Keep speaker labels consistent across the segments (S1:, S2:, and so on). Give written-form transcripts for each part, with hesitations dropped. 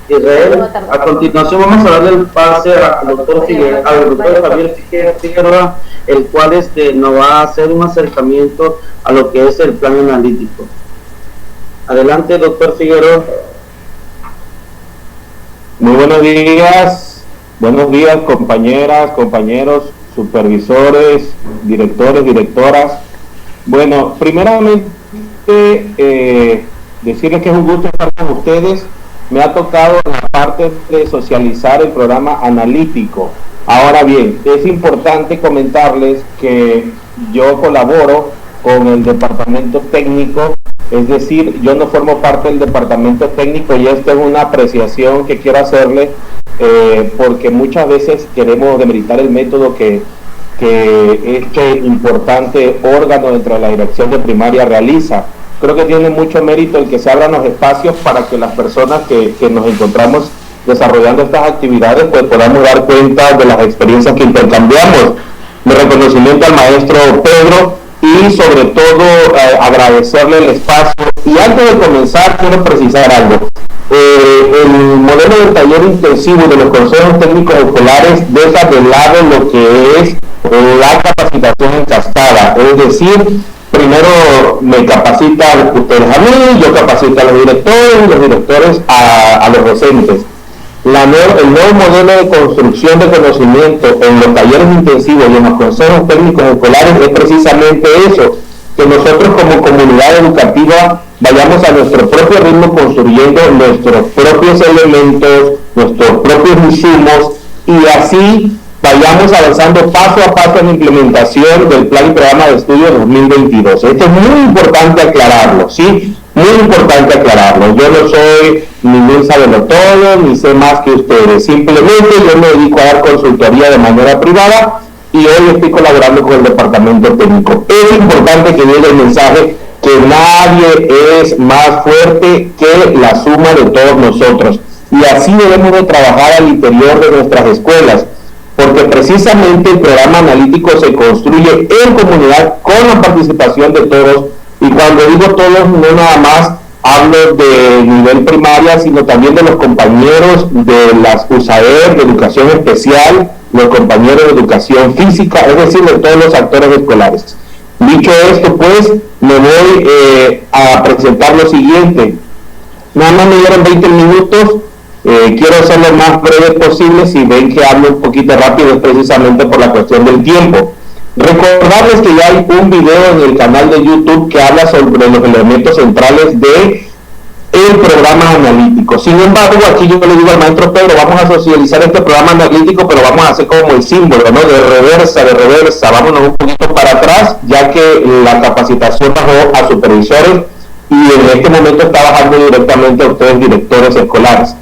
S1: Israel. A continuación vamos a darle el pase al doctor Javier Figueroa, el cual nos va a hacer un acercamiento a lo que es el plan analítico. Adelante, doctor Figueroa.
S2: Muy buenos días compañeras, compañeros, supervisores, directores, directoras. Bueno, primeramente decirles que es un gusto estar con ustedes. Me ha tocado la parte de socializar el programa analítico. Ahora bien, es importante comentarles que yo colaboro con el departamento técnico, es decir, yo no formo parte del departamento técnico, y esta es una apreciación que quiero hacerle, porque muchas veces queremos demeritar el método que este importante órgano dentro de la dirección de primaria realiza. Creo que tiene mucho mérito el que se abran los espacios para que las personas que nos encontramos desarrollando estas actividades pues podamos dar cuenta de las experiencias que intercambiamos. Mi reconocimiento al maestro Pedro y sobre todo agradecerle el espacio. Y antes de comenzar quiero precisar algo. El modelo del taller intensivo de los consejos técnicos escolares deja de lado lo que es la capacitación en cascada, es decir, primero me capacitan ustedes a mí, yo capacito a los directores a los docentes. El nuevo modelo de construcción de conocimiento en los talleres intensivos y en los consejos técnicos escolares es precisamente eso, que nosotros como comunidad educativa vayamos a nuestro propio ritmo construyendo nuestros propios elementos, nuestros propios insumos, y así vayamos avanzando paso a paso en la implementación del plan y programa de estudio 2022. Esto es muy importante aclararlo, ¿sí? Muy importante aclararlo. Yo no soy ningún sabelotodo, ni sé más que ustedes. Simplemente yo me dedico a dar consultoría de manera privada y hoy estoy colaborando con el departamento técnico. Es importante que llegue el mensaje que nadie es más fuerte que la suma de todos nosotros. Y así debemos de trabajar al interior de nuestras escuelas, porque precisamente el programa analítico se construye en comunidad con la participación de todos, y cuando digo todos no nada más hablo de nivel primaria, sino también de los compañeros de las USAER, de educación especial, los compañeros de educación física, es decir, de todos los actores escolares. Dicho esto, pues, me voy a presentar lo siguiente. Nada más me dieron 20 minutos. Quiero ser lo más breve posible. Si ven que hablo un poquito rápido es precisamente por la cuestión del tiempo. Recordarles que ya hay un video en el canal de YouTube que habla sobre los elementos centrales de el programa analítico. Sin embargo, aquí yo le digo al maestro Pedro, vamos a socializar este programa analítico, pero vamos a hacer como el símbolo, ¿no? De reversa, vámonos un poquito para atrás, ya que la capacitación bajó a supervisores y en este momento está bajando directamente a ustedes, directores escolares.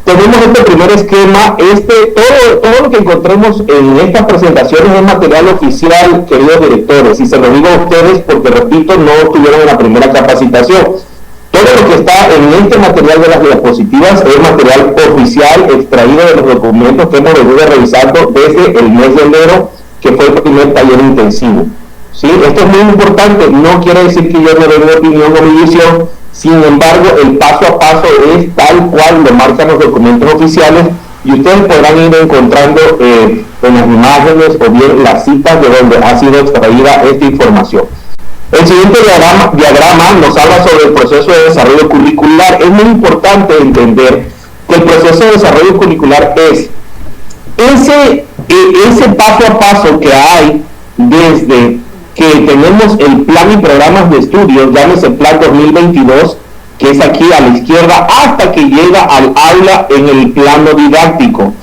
S2: Tenemos este primer esquema, todo lo que encontremos en estas presentaciones es material oficial, queridos directores, y se lo digo a ustedes porque, repito, no estuvieron en la primera capacitación. Todo lo que está en este material de las diapositivas es material oficial extraído de los documentos que hemos venido revisando desde el mes de enero, que fue el primer taller intensivo. ¿Sí? Esto es muy importante, no quiere decir que yo no dé mi opinión o mi visión. Sin embargo, el paso a paso es tal cual lo marcan los documentos oficiales, y ustedes podrán ir encontrando en las imágenes o bien las citas de donde ha sido extraída esta información. El siguiente diagrama nos habla sobre el proceso de desarrollo curricular. Es muy importante entender que el proceso de desarrollo curricular es ese paso a paso que hay desde que tenemos el plan y programas de estudio, llámese plan 2022, que es aquí a la izquierda, hasta que llega al aula en el plano didáctico.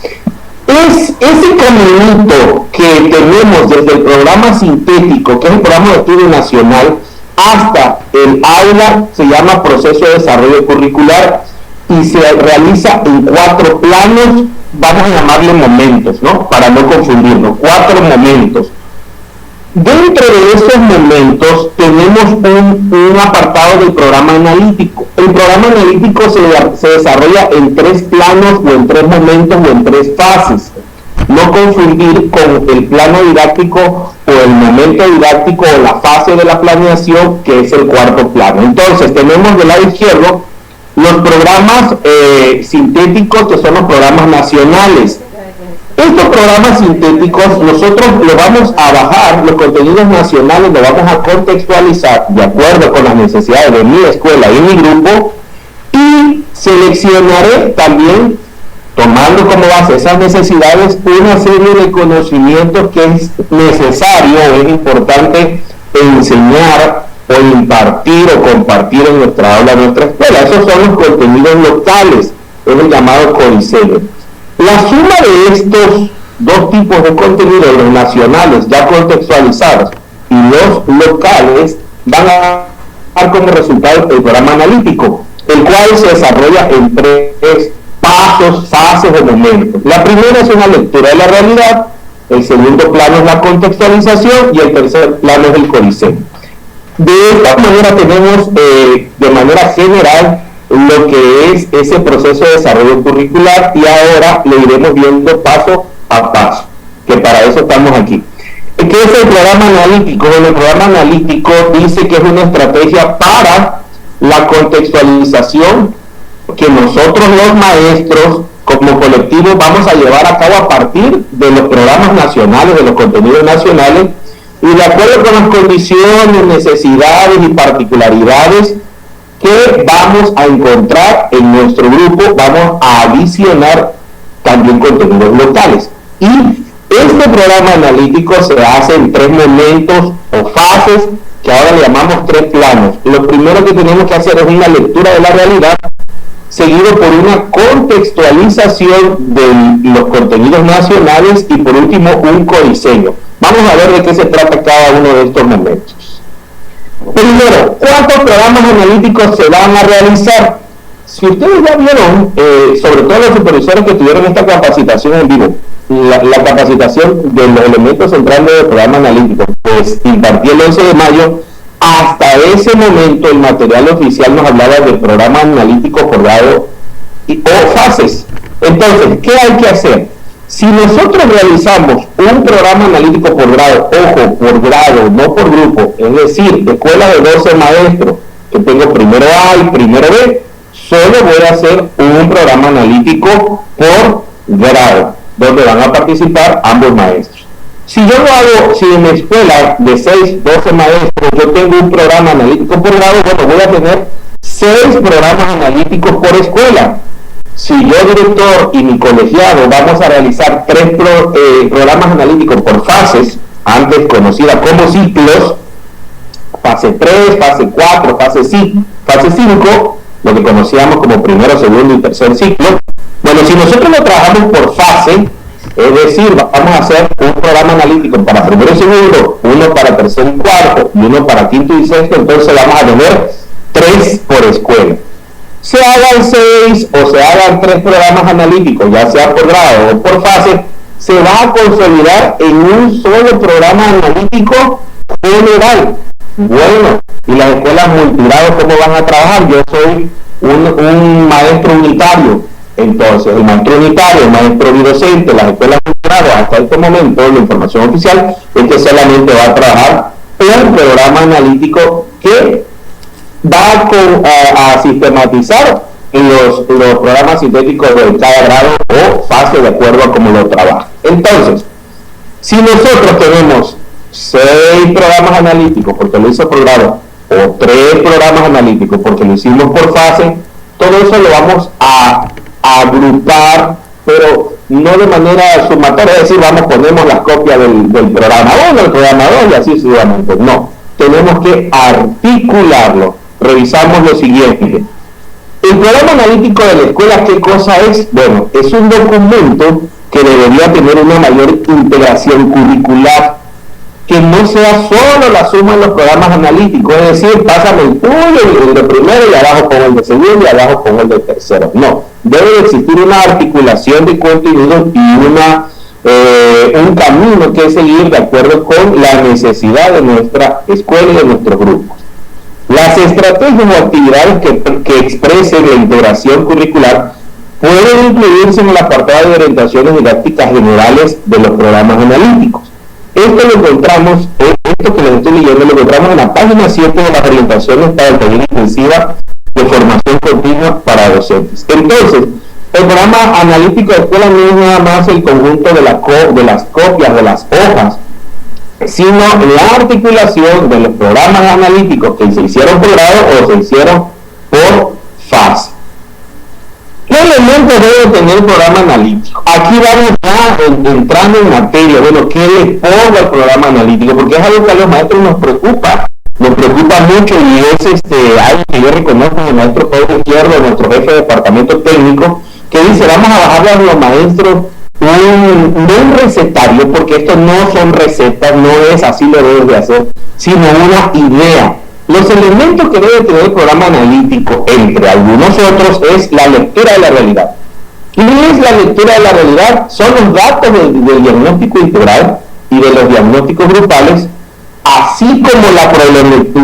S2: Es ese caminito que tenemos desde el programa sintético, que es el programa de estudio nacional, hasta el aula, se llama proceso de desarrollo curricular, y se realiza en 4 planos, vamos a llamarle momentos, ¿no? Para no confundirnos, 4 momentos. Dentro de esos momentos tenemos un apartado del programa analítico. El programa analítico se desarrolla en 3 planos o en 3 momentos o en 3 fases. No confundir con el plano didáctico o el momento didáctico o la fase de la planeación, que es el 4º plano. Entonces tenemos del lado izquierdo los programas sintéticos, que son los programas nacionales. Estos programas sintéticos nosotros lo vamos a bajar, los contenidos nacionales los vamos a contextualizar de acuerdo con las necesidades de mi escuela y mi grupo, y seleccionaré también, tomando como base esas necesidades, una serie de conocimientos que es necesario o es importante enseñar o impartir o compartir en nuestra aula, en nuestra escuela. Esos son los contenidos locales, es el llamado codiseño. La suma de estos dos tipos de contenidos, los nacionales ya contextualizados y los locales, van a dar como resultado el programa analítico, el cual se desarrolla en tres pasos, fases o momentos. La primera es una lectura de la realidad, el segundo plano es la contextualización y el tercer plano es el codiseño. De esta manera tenemos de manera general lo que es ese proceso de desarrollo curricular, y ahora lo iremos viendo paso a paso, que para eso estamos aquí. ¿Qué es el programa analítico? Bueno, el programa analítico dice que es una estrategia para la contextualización que nosotros los maestros como colectivo vamos a llevar a cabo a partir de los programas nacionales, de los contenidos nacionales, y de acuerdo con las condiciones, necesidades y particularidades que vamos a encontrar en nuestro grupo, vamos a adicionar también contenidos locales. Y este programa analítico se hace en tres momentos o fases, que ahora le llamamos tres planos. Lo primero que tenemos que hacer es una lectura de la realidad, seguido por una contextualización de los contenidos nacionales y por último un codiseño. Vamos a ver de qué se trata cada uno de estos momentos. Primero, ¿cuántos programas analíticos se van a realizar? Si ustedes ya vieron, sobre todo los supervisores que tuvieron esta capacitación en vivo, la capacitación de los elementos centrales del programa analítico, pues impartí el 11 de mayo, hasta ese momento el material oficial nos hablaba del programa analítico por grado o fases. Entonces, ¿qué hay que hacer? Si nosotros realizamos un programa analítico por grado, ojo, por grado, no por grupo, es decir, de escuela de 12 maestros, que tengo primero A y primero B, solo voy a hacer un programa analítico por grado, donde van a participar ambos maestros. Si yo lo hago, si en mi escuela de 6, 12 maestros, yo tengo un programa analítico por grado, bueno, voy a tener 6 programas analíticos por escuela. Si yo, director, y mi colegiado vamos a realizar 3 programas analíticos por fases, antes conocida como ciclos, fase 3, fase 4, fase 5, lo que conocíamos como primero, segundo y tercer ciclo. Bueno, si nosotros lo trabajamos por fase, es decir, vamos a hacer un programa analítico para primero y segundo, uno para tercer y cuarto y uno para quinto y sexto, entonces vamos a tener 3 por escuela. Se hagan 6 o se hagan 3 programas analíticos, ya sea por grado o por fase, se va a consolidar en un solo programa analítico general. Bueno, y las escuelas multigrados, ¿cómo van a trabajar? Yo soy un maestro unitario, entonces el maestro unitario, el maestro bidocente, las escuelas multigrados, hasta este momento la información oficial es que solamente va a trabajar un programa analítico que va a sistematizar los programas sintéticos de cada grado o fase de acuerdo a cómo lo trabaja. Entonces, si nosotros tenemos 6 programas analíticos porque lo hizo por grado o 3 programas analíticos porque lo hicimos por fase, todo eso lo vamos a agrupar, pero no de manera sumatoria, es decir, ponemos las copias del programa 1, el programa 2 y así sucesivamente. No, tenemos que articularlo. Revisamos lo siguiente. El programa analítico de la escuela, ¿qué cosa es? Bueno, es un documento que debería tener una mayor integración curricular, que no sea solo la suma de los programas analíticos, es decir, pásame el tuyo, el de primero y abajo con el de segundo y abajo con el de tercero. No, debe de existir una articulación de contenidos y un camino que seguir de acuerdo con la necesidad de nuestra escuela y de nuestros grupos. Las estrategias o actividades que expresen la integración curricular pueden incluirse en el apartado de orientaciones didácticas generales de los programas analíticos. Esto lo encontramos, esto que les estoy leyendo, lo encontramos en la página 7 de las orientaciones para el taller intensiva de formación continua para para docentes. Entonces, el programa analítico de escuela no es nada más el conjunto de las copias de las hojas, sino la articulación de los programas analíticos que se hicieron por grado o se hicieron por fase. ¿Qué elementos debe tener el programa analítico? Aquí vamos ya entrando en materia. Bueno, ¿qué le pongo al programa analítico? Porque es algo que a los maestros nos preocupa mucho, y es algo que yo reconozco del maestro Pedro Izquierdo, nuestro jefe de departamento técnico, que dice: vamos a bajarle a los maestros no un recetario, porque esto no son recetas, no es así lo debes de hacer, sino una idea. Los elementos que debe tener el programa analítico, entre algunos otros, es la lectura de la realidad. ¿Qué es la lectura de la realidad? Son los datos del diagnóstico integral y de los diagnósticos grupales, así como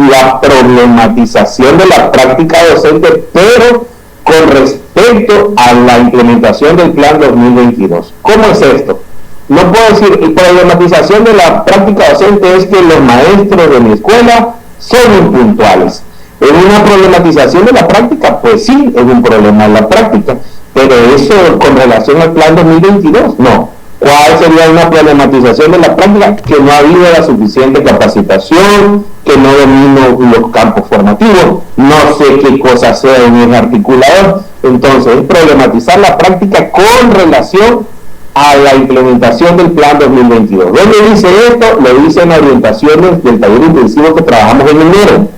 S2: la problematización de la práctica docente, pero con respecto a la implementación del Plan 2022. ¿Cómo es esto? No puedo decir, problematización de la práctica docente es que los maestros de mi escuela son impuntuales. ¿Es una problematización de la práctica? Pues sí, es un problema de la práctica, pero eso con relación al Plan 2022, no. ¿Cuál sería una problematización de la práctica? Que no ha habido la suficiente capacitación, que no domino los campos formativos, no sé qué cosa sea en el articulador. Entonces, es problematizar la práctica con relación a la implementación del Plan 2022. ¿Dónde dice esto? Lo dice en orientaciones del taller intensivo que trabajamos en enero.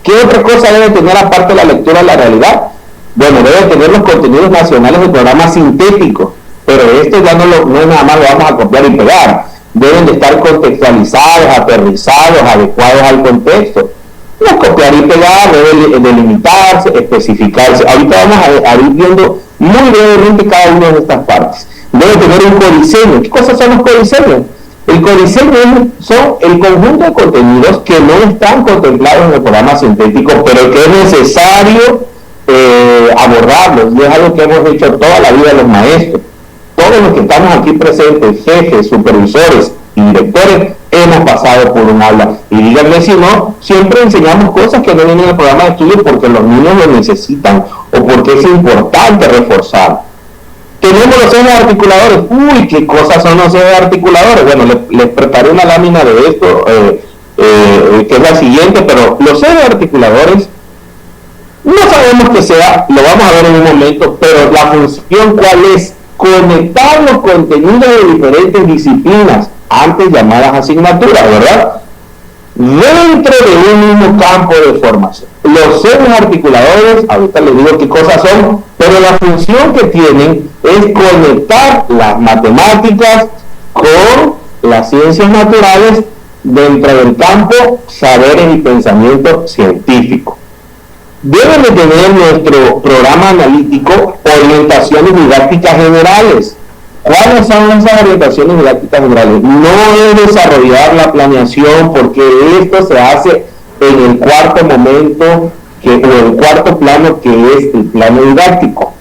S2: ¿Qué otra cosa debe tener aparte de la lectura de la realidad? Bueno, debe tener los contenidos nacionales del programa sintético, pero esto ya no es nada más lo vamos a copiar y pegar. Deben de estar contextualizados, aterrizados, adecuados al contexto. No copiar y pegar, debe delimitarse, especificarse. Ahorita vamos a ir viendo muy brevemente cada una de estas partes. Debe tener un codiseño. ¿Qué cosas son los codiseños? El codiseño son el conjunto de contenidos que no están contemplados en el programa sintético, pero que es necesario abordarlos, y es algo que hemos hecho toda la vida los maestros. Todos los que estamos aquí presentes, jefes, supervisores y directores, hemos pasado por un aula. Y díganme si no, siempre enseñamos cosas que no vienen en el programa de estudio porque los niños lo necesitan o porque es importante reforzar. Tenemos los ejes articuladores. Uy, ¿qué cosas son los ejes articuladores? Bueno, les preparé una lámina de esto, que es la siguiente, pero los ejes articuladores no sabemos qué sea, lo vamos a ver en un momento, pero la función ¿cuál es? Conectar los contenidos de diferentes disciplinas, antes llamadas asignaturas, ¿verdad? Dentro de un mismo campo de formación. Los ejes articuladores, ahorita les digo qué cosas son, pero la función que tienen es conectar las matemáticas con las ciencias naturales dentro del campo saberes y pensamiento científico. Debe de tener nuestro programa analítico orientaciones didácticas generales. ¿Cuáles son esas orientaciones didácticas generales? No es desarrollar la planeación, porque esto se hace en el cuarto momento, o el cuarto plano, que es el plano didáctico.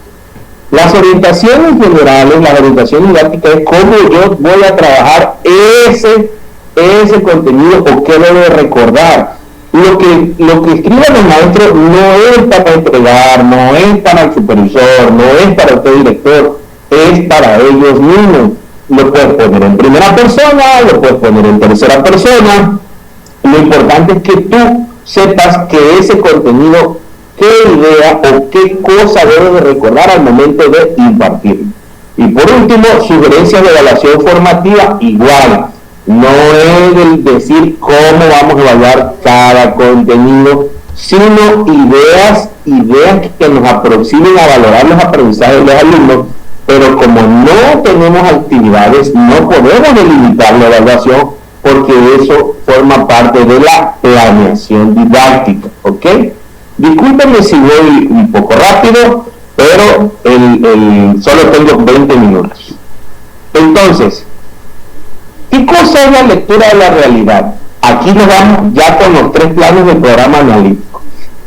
S2: Las orientaciones generales, las orientaciones didácticas es cómo yo voy a trabajar ese contenido o qué debo recordar. Lo que escriban los maestros no es para entregar, no es para el supervisor, no es para usted director, es para ellos mismos. Lo puedes poner en primera persona, lo puedes poner en tercera persona. Lo importante es que tú sepas que ese contenido, qué idea o qué cosa debes de recordar al momento de impartirlo. Y por último, sugerencias de evaluación formativa, igual. No es el decir cómo vamos a evaluar cada contenido, sino ideas que nos aproximen a valorar los aprendizajes de los alumnos, pero como no tenemos actividades, no podemos delimitar la evaluación, porque eso forma parte de la planeación didáctica, ¿ok? Discúlpenme si voy un poco rápido, pero solo tengo 20 minutos. Entonces, ¿qué cosa es la lectura de la realidad? Aquí nos vamos ya con los 3 planos del programa analítico.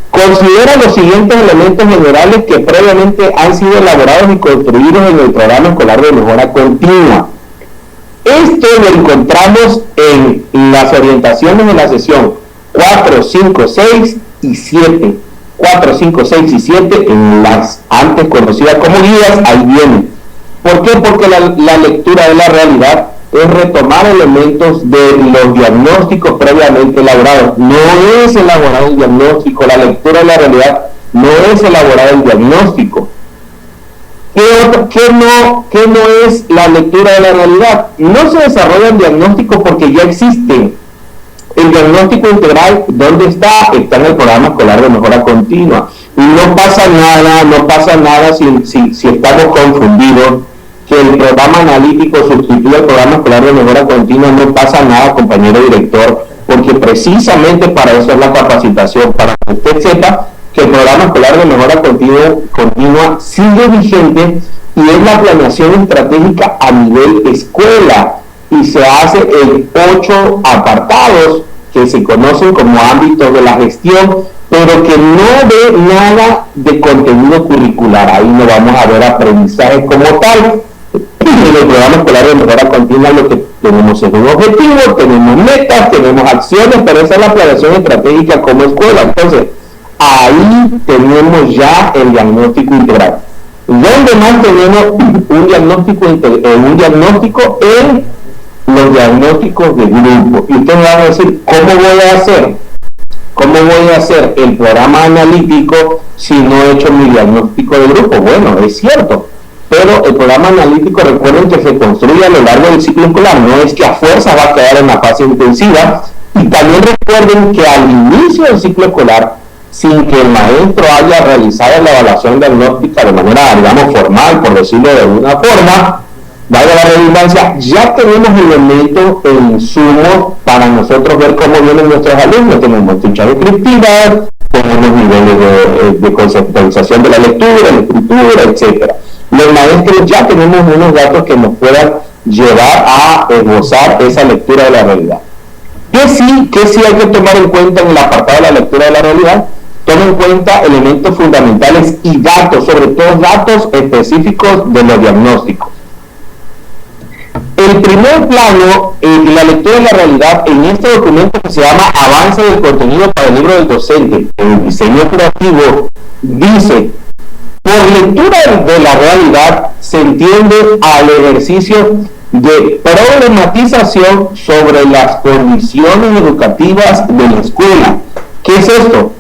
S2: Considera los siguientes elementos generales que previamente han sido elaborados y construidos en el programa escolar de mejora continua. Esto lo encontramos en las orientaciones de la sesión 4, 5, 6 y 7. 4, 5, 6 y 7, en las antes conocidas como guías, ahí vienen. ¿Por qué? Porque la lectura de la realidad es retomar elementos de los diagnósticos previamente elaborados. No es elaborar el diagnóstico, la lectura de la realidad no es elaborar el diagnóstico. ¿Qué no es la lectura de la realidad? No se desarrolla el diagnóstico porque ya existe. El diagnóstico integral, ¿dónde está? Está en el programa escolar de mejora continua. Y no pasa nada si estamos confundidos, que el programa analítico sustituye al programa escolar de mejora continua. No pasa nada, compañero director, porque precisamente para eso es la capacitación, para que usted sepa que el programa escolar de mejora continua sigue vigente y es la planeación estratégica a nivel escuela, y se hace en 8 apartados que se conocen como ámbitos de la gestión, pero que no ve nada de contenido curricular. Ahí no vamos a ver aprendizaje como tal. En el programa escolar de mejora continua lo que tenemos es un objetivo, tenemos metas, tenemos acciones, pero esa es la planeación estratégica como escuela. Entonces, ahí tenemos ya el diagnóstico integral. ¿Dónde más tenemos un diagnóstico en los diagnósticos de grupo? Y ustedes van a decir, ¿cómo voy a hacer el programa analítico si no he hecho mi diagnóstico de grupo? Bueno, es cierto, pero el programa analítico, recuerden que se construye a lo largo del ciclo escolar, no es que a fuerza va a quedar en la fase intensiva. Y también recuerden que al inicio del ciclo escolar, sin que el maestro haya realizado la evaluación diagnóstica de manera, digamos, formal, por decirlo de alguna forma, vaya la redundancia, ya tenemos elementos e insumos para nosotros ver cómo vienen nuestros alumnos. Tenemos fichas descriptivas, tenemos niveles de conceptualización de la lectura, la escritura, etc. Los maestros ya tenemos unos datos que nos puedan llevar a esbozar esa lectura de la realidad. ¿Qué sí hay que tomar en cuenta en el apartado de la lectura de la realidad? Toma en cuenta elementos fundamentales y datos, sobre todo datos específicos de los diagnósticos. El primer plano de la lectura de la realidad en este documento que se llama Avance del contenido para el libro del docente, en el diseño creativo, dice: por lectura de la realidad se entiende al ejercicio de problematización sobre las condiciones educativas de la escuela. ¿Qué es esto?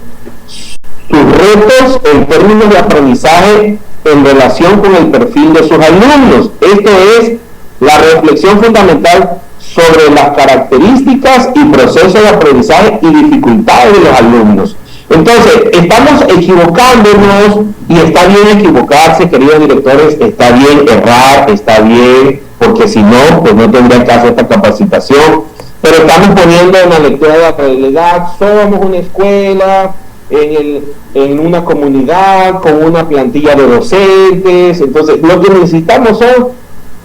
S2: Sus retos en términos de aprendizaje en relación con el perfil de sus alumnos. Esto es la reflexión fundamental sobre las características y procesos de aprendizaje y dificultades de los alumnos. Entonces, estamos equivocándonos, y está bien equivocarse, queridos directores, está bien errar, está bien, porque si no, pues no tendría que hacer esta capacitación. Pero estamos poniendo en la lectura de la realidad, somos una escuela en una comunidad con una plantilla de docentes. Entonces, lo que necesitamos son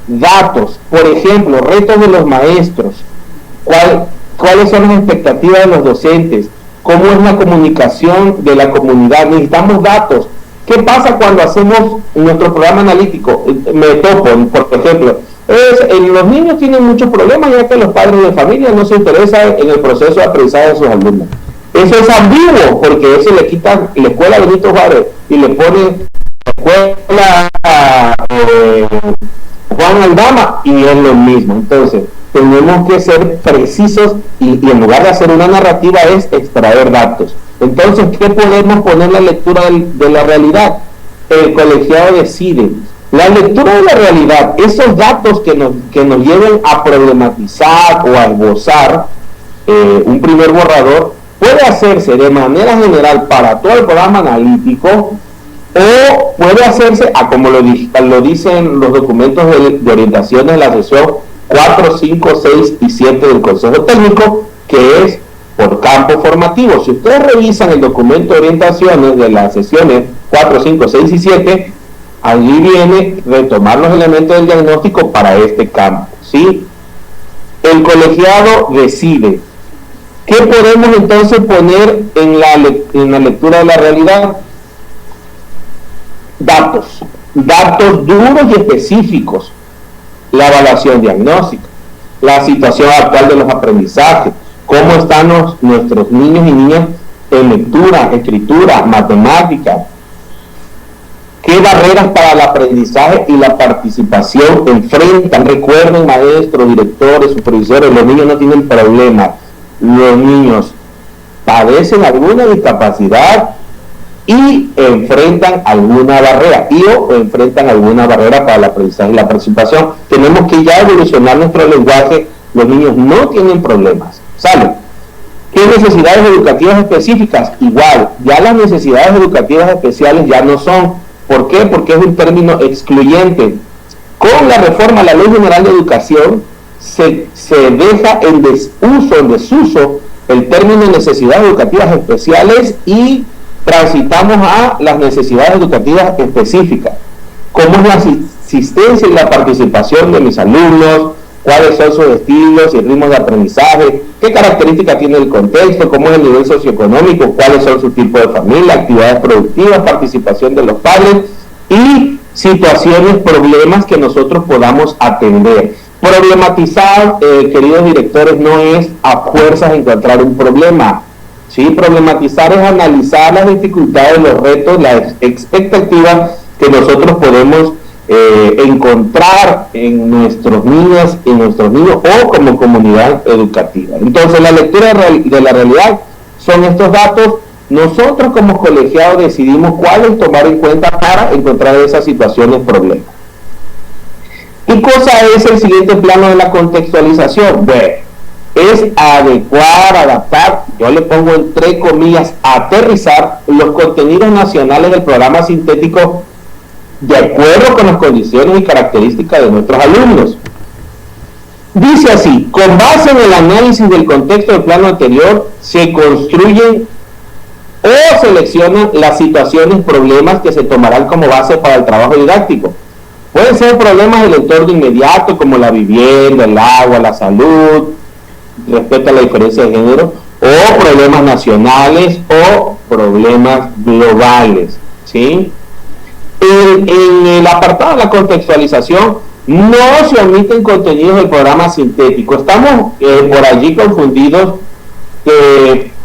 S2: datos. Por ejemplo, retos de los maestros, cuáles son las expectativas de los docentes, cómo es la comunicación de la comunidad. Necesitamos datos. ¿Qué pasa cuando hacemos nuestro programa analítico? Me topo, por ejemplo, los niños tienen muchos problemas, ya que los padres de familia no se interesan en el proceso de aprendizaje de sus alumnos. Eso es ambiguo, porque eso le quita la escuela Benito Juárez y le pone la escuela Juan Aldama, y es lo mismo. Entonces, tenemos que ser precisos y en lugar de hacer una narrativa es extraer datos. Entonces, ¿qué podemos poner en la lectura de la realidad? El colegiado decide. La lectura de la realidad, esos datos que nos lleven a problematizar o a esbozar un primer borrador, puede hacerse de manera general para todo el programa analítico, o puede hacerse, como lo dicen los documentos de orientación de la sesión 4, 5, 6 y 7 del Consejo Técnico, que es por campo formativo. Si ustedes revisan el documento de orientaciones de las sesiones 4, 5, 6 y 7, allí viene retomar los elementos del diagnóstico para este campo, ¿sí? El colegiado decide. ¿Qué podemos entonces poner en la lectura de la realidad? Datos duros y específicos. La evaluación diagnóstica, la situación actual de los aprendizajes, cómo están nuestros niños y niñas en lectura, escritura, matemáticas. ¿Qué barreras para el aprendizaje y la participación enfrentan? Recuerden, maestros, directores, supervisores, los niños no tienen problemas. Los niños padecen alguna discapacidad y enfrentan alguna barrera, o enfrentan alguna barrera para el aprendizaje y la participación. Tenemos que ya evolucionar nuestro lenguaje. Los niños no tienen problemas. ¿Sale? ¿Qué necesidades educativas específicas? Igual, ya las necesidades educativas especiales ya no son. ¿Por qué? Porque es un término excluyente. Con la reforma a la Ley General de Educación se deja en desuso el término necesidades educativas especiales y transitamos a las necesidades educativas específicas. ¿Cómo es la asistencia y la participación de mis alumnos? ¿Cuáles son sus estilos y ritmos de aprendizaje? ¿Qué características tiene el contexto? ¿Cómo es el nivel socioeconómico? ¿Cuáles son sus tipos de familia? ¿Actividades productivas? ¿Participación de los padres? Y situaciones, problemas que nosotros podamos atender. Problematizar, queridos directores, no es a fuerzas encontrar un problema. ¿Sí? Problematizar es analizar las dificultades, los retos, las expectativas que nosotros podemos encontrar en nuestros niños o como comunidad educativa. Entonces, la lectura de la realidad son estos datos. Nosotros como colegiados decidimos cuáles tomar en cuenta para encontrar esas situaciones, problemas. ¿Qué cosa es el siguiente plano de la contextualización? Bueno, es adecuar, adaptar, yo le pongo entre comillas, aterrizar los contenidos nacionales del programa sintético de acuerdo con las condiciones y características de nuestros alumnos. Dice así: con base en el análisis del contexto del plano anterior, se construyen o seleccionan las situaciones, problemas que se tomarán como base para el trabajo didáctico. Pueden ser problemas del entorno inmediato, como la vivienda, el agua, la salud, respecto a la diferencia de género, o problemas nacionales o problemas globales, ¿sí? En el apartado de la contextualización no se omiten contenidos del programa sintético. Estamos por allí confundidos,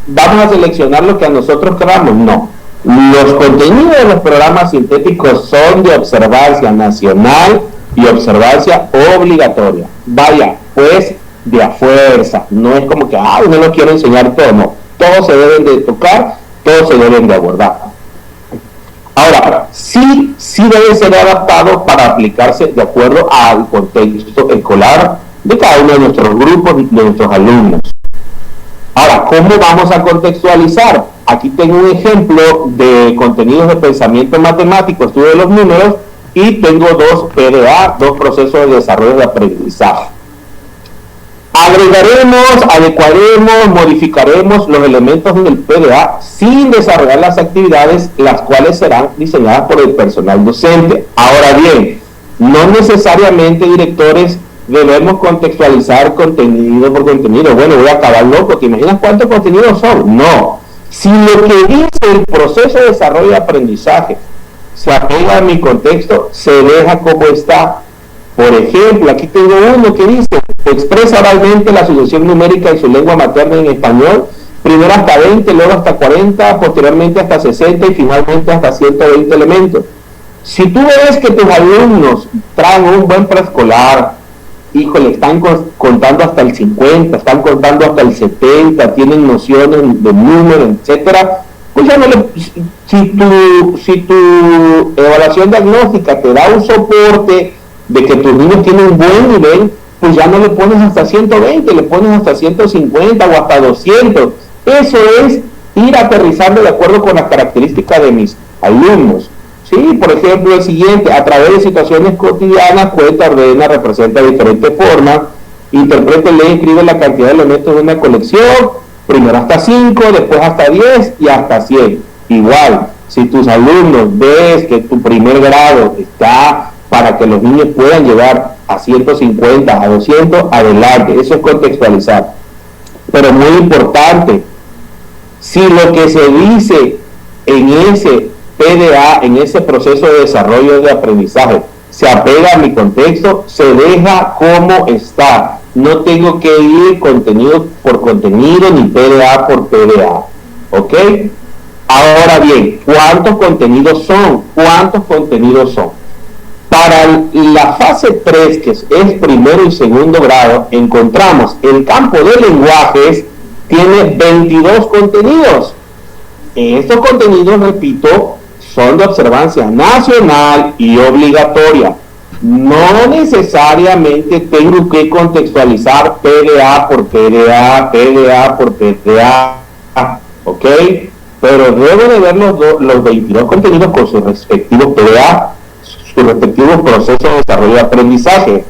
S2: vamos a seleccionar lo que a nosotros queramos. No, los contenidos de los programas sintéticos son de observancia nacional y observancia obligatoria. Vaya, pues de a fuerza, no es como que no lo quiero enseñar todo, no, todos se deben de tocar, todos se deben de abordar. Ahora, sí debe ser adaptado para aplicarse de acuerdo al contexto escolar de cada uno de nuestros grupos, de nuestros alumnos. Ahora, ¿cómo vamos a contextualizar? Aquí tengo un ejemplo de contenidos de pensamiento matemático, estudio de los números, y tengo dos PDA, dos procesos de desarrollo de aprendizaje. Agregaremos, adecuaremos, modificaremos los elementos del PDA sin desarrollar las actividades, las cuales serán diseñadas por el personal docente. Ahora bien, no necesariamente, directores, debemos contextualizar contenido por contenido. Bueno, voy a acabar loco, ¿te imaginas cuántos contenidos son? No. Si lo que dice el proceso de desarrollo de aprendizaje se apega a mi contexto, se deja como está. Por ejemplo, aquí tengo uno que dice: expresa oralmente la sucesión numérica en su lengua materna en español, primero hasta 20, luego hasta 40, posteriormente hasta 60 y finalmente hasta 120 elementos. Si tú ves que tus alumnos traen un buen preescolar, híjole, están contando hasta el 50, están contando hasta el 70, tienen nociones de números, etcétera, pues ya no le... Si tu evaluación diagnóstica te da un soporte de que tus niños tienen un buen nivel, pues ya no le pones hasta 120, le pones hasta 150 o hasta 200. Eso es ir aterrizando de acuerdo con las características de mis alumnos. Sí, por ejemplo, el siguiente: a través de situaciones cotidianas, cuenta, ordena, representa de diferentes formas, interpreta, lee, escribe la cantidad de elementos de una colección, primero hasta 5, después hasta 10 y hasta 100. Igual, si tus alumnos ves que tu primer grado está para que los niños puedan llegar a 150, a 200, adelante, eso es contextualizar. Pero muy importante, si lo que se dice en ese PDA, en ese proceso de desarrollo de aprendizaje, se apega a mi contexto, se deja como está. No tengo que ir contenido por contenido ni PDA por PDA. ¿ok? Ahora bien, ¿cuántos contenidos son? ¿Cuántos contenidos son? Para la fase 3, que es primero y segundo grado, encontramos el campo de lenguajes tiene 22 contenidos. Estos contenidos, repito, son de observancia nacional y obligatoria. No necesariamente tengo que contextualizar PDA por PDA, PDA por PDA, ¿ok? Pero debo de ver los 22 contenidos con sus respectivos PDA, sus respectivos procesos de desarrollo y aprendizaje.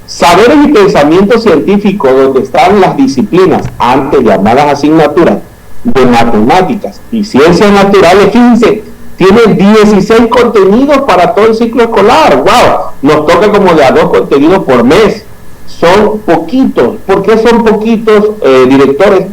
S2: Saberes y pensamiento científico, donde están las disciplinas antes llamadas asignaturas de matemáticas y ciencias naturales, 15, tiene 16 contenidos para todo el ciclo escolar. ¡Wow! Nos toca como de a 2 contenidos por mes. Son poquitos. ¿Por qué son poquitos, directores?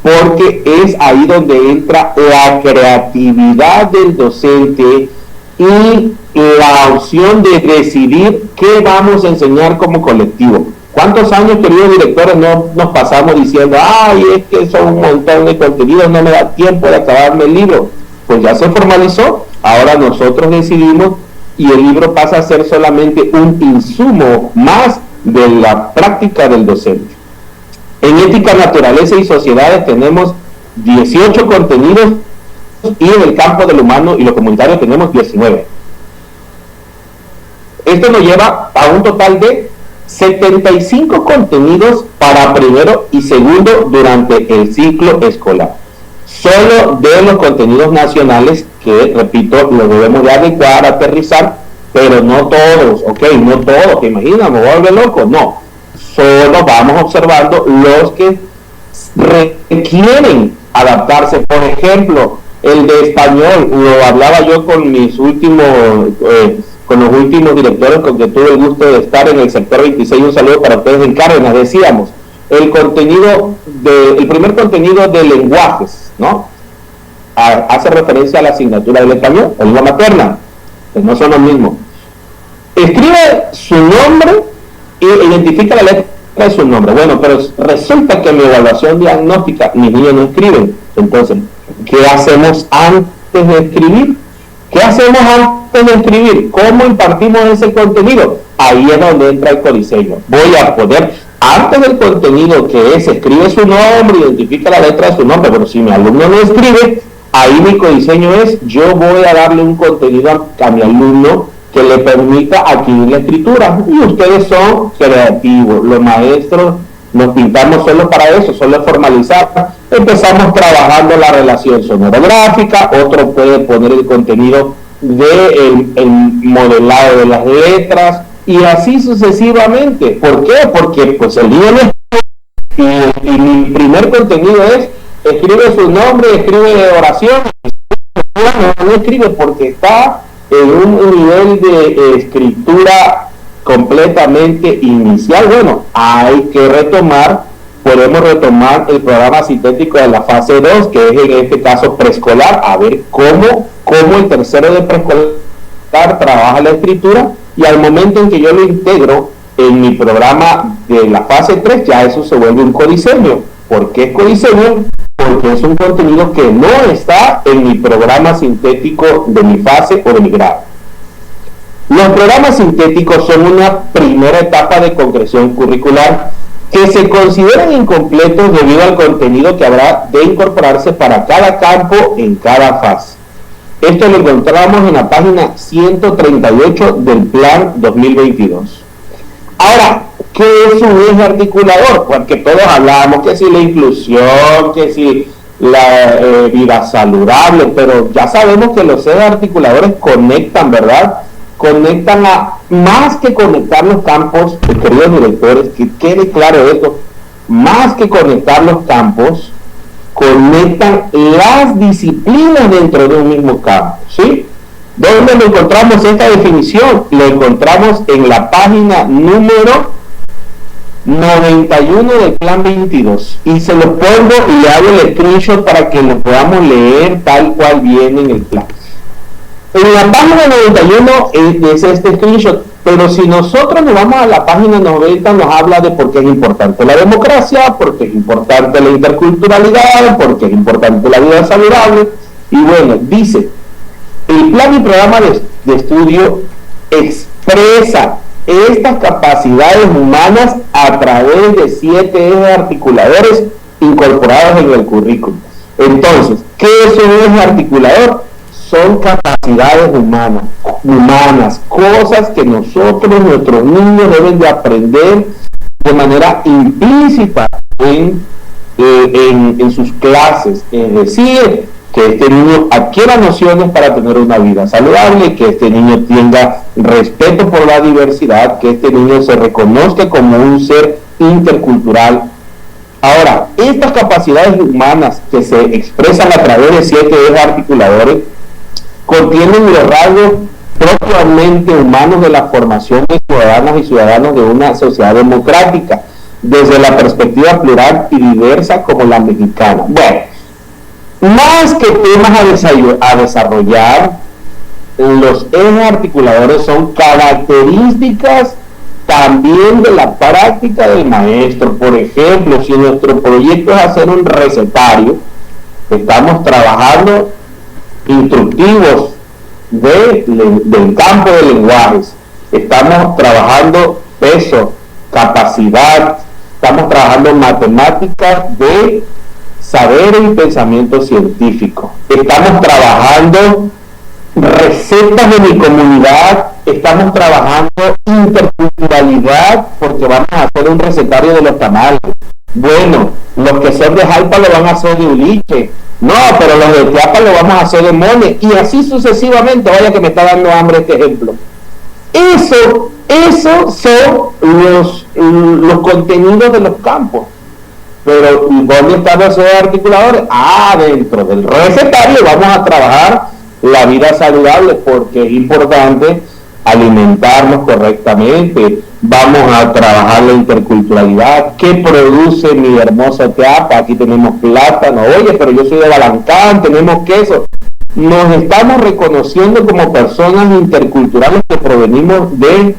S2: Porque es ahí donde entra la creatividad del docente y la opción de decidir qué vamos a enseñar como colectivo. ¿Cuántos años, queridos directores, no nos pasamos diciendo, ay, es que son un montón de contenidos, no me da tiempo de acabarme el libro? Pues ya se formalizó, ahora nosotros decidimos y el libro pasa a ser solamente un insumo más de la práctica del docente. En ética, naturaleza y sociedades tenemos 18 contenidos y en el campo del humano y lo comunitario tenemos 19. Esto nos lleva a un total de 75 contenidos para primero y segundo durante el ciclo escolar. Solo de los contenidos nacionales que, repito, los debemos de adecuar, aterrizar, pero no todos, ¿ok? No todos, ¿te imaginas? ¿Me vuelve loco? No. Solo vamos observando los que requieren adaptarse. Por ejemplo, el de español, lo hablaba yo con mis últimos, con los últimos directores con que tuve el gusto de estar en el sector 26, un saludo para ustedes en Cárdenas, decíamos, el primer contenido de lenguajes, ¿no? Hace referencia a la asignatura del español, o lengua materna, que no son los mismos. Escribe su nombre e identifica la letra de su nombre. Bueno, pero resulta que en mi evaluación diagnóstica mis niños no escriben. Entonces, ¿qué hacemos antes de escribir? ¿Qué hacemos antes de escribir? ¿Cómo impartimos ese contenido? Ahí es donde entra el codiseño. Voy a poder, antes del contenido que es, escribe su nombre, identifica la letra de su nombre, pero si mi alumno no escribe, ahí mi codiseño es, yo voy a darle un contenido a mi alumno que le permita adquirir la escritura. Y ustedes son creativos, los maestros nos pintamos solo para eso, solo formalizar. Empezamos trabajando la relación sonorográfica, otro puede poner el contenido del el modelado de las letras y así sucesivamente. ¿Por qué? Porque pues el niño y mi primer contenido es escribe su nombre, escribe oración, no escribe porque está en un nivel de escritura completamente inicial. Bueno, hay que podemos retomar el programa sintético de la fase 2, que es en este caso preescolar, a ver cómo el tercero de preescolar trabaja la escritura, y al momento en que yo lo integro en mi programa de la fase 3, ya eso se vuelve un codiseño. ¿Por qué es codiseño? Porque es un contenido que no está en mi programa sintético de mi fase o de mi grado. Los programas sintéticos son una primera etapa de concreción curricular que se consideran incompletos debido al contenido que habrá de incorporarse para cada campo en cada fase. Esto lo encontramos en la página 138 del Plan 2022. Ahora, ¿qué es un eje articulador? Porque todos hablamos que si la inclusión, que si la vida saludable, pero ya sabemos que los ejes articuladores conectan, ¿verdad? Conectan más que conectar los campos, queridos directores, que quede claro esto, más que conectar los campos, conectan las disciplinas dentro de un mismo campo, ¿sí? ¿Dónde lo encontramos esta definición? Lo encontramos en la página número 91 del Plan 22, y se lo pongo y le hago el screenshot para que lo podamos leer tal cual viene en el plan. En la página 91 es este screenshot, Pero si nosotros nos vamos a la página 90, nos habla de por qué es importante la democracia, por qué es importante la interculturalidad, por qué es importante la vida saludable. Y bueno, dice, el plan y programa de estudio expresa estas capacidades humanas a través de 7 ejes articuladores incorporados en el currículum. Entonces, ¿qué es un eje articulador? Son capacidades humanas, cosas que nosotros, nuestros niños deben de aprender de manera implícita en sus clases. Es decir, que este niño adquiera nociones para tener una vida saludable, que este niño tenga respeto por la diversidad, que este niño se reconozca como un ser intercultural. Ahora, estas capacidades humanas que se expresan a través de 7 ejes articuladores contienen los rasgos propiamente humanos de la formación de ciudadanas y ciudadanos de una sociedad democrática, desde la perspectiva plural y diversa como la mexicana. Bueno, más que temas a desarrollar, los ejes articuladores son características también de la práctica del maestro. Por ejemplo, si nuestro proyecto es hacer un recetario, estamos trabajando instructivos del campo de lenguajes, estamos trabajando peso, capacidad, estamos trabajando matemáticas de saber y pensamiento científico, estamos trabajando recetas de mi comunidad, estamos trabajando interculturalidad porque vamos a hacer un recetario de los tamales. Bueno, los que son de Jalpa lo van a hacer de Uliche, no, pero los de Teapa lo vamos a hacer de mole, y así sucesivamente. Vaya que me está dando hambre este ejemplo. Eso son los contenidos de los campos. Pero ¿dónde están los articuladores? Dentro del recetario vamos a trabajar la vida saludable, porque es importante alimentarnos correctamente. Vamos a trabajar la interculturalidad. ¿Qué produce mi hermosa Teapa? Aquí tenemos plátano. Oye, pero yo soy de Balancán, tenemos queso. Nos estamos reconociendo como personas interculturales que provenimos de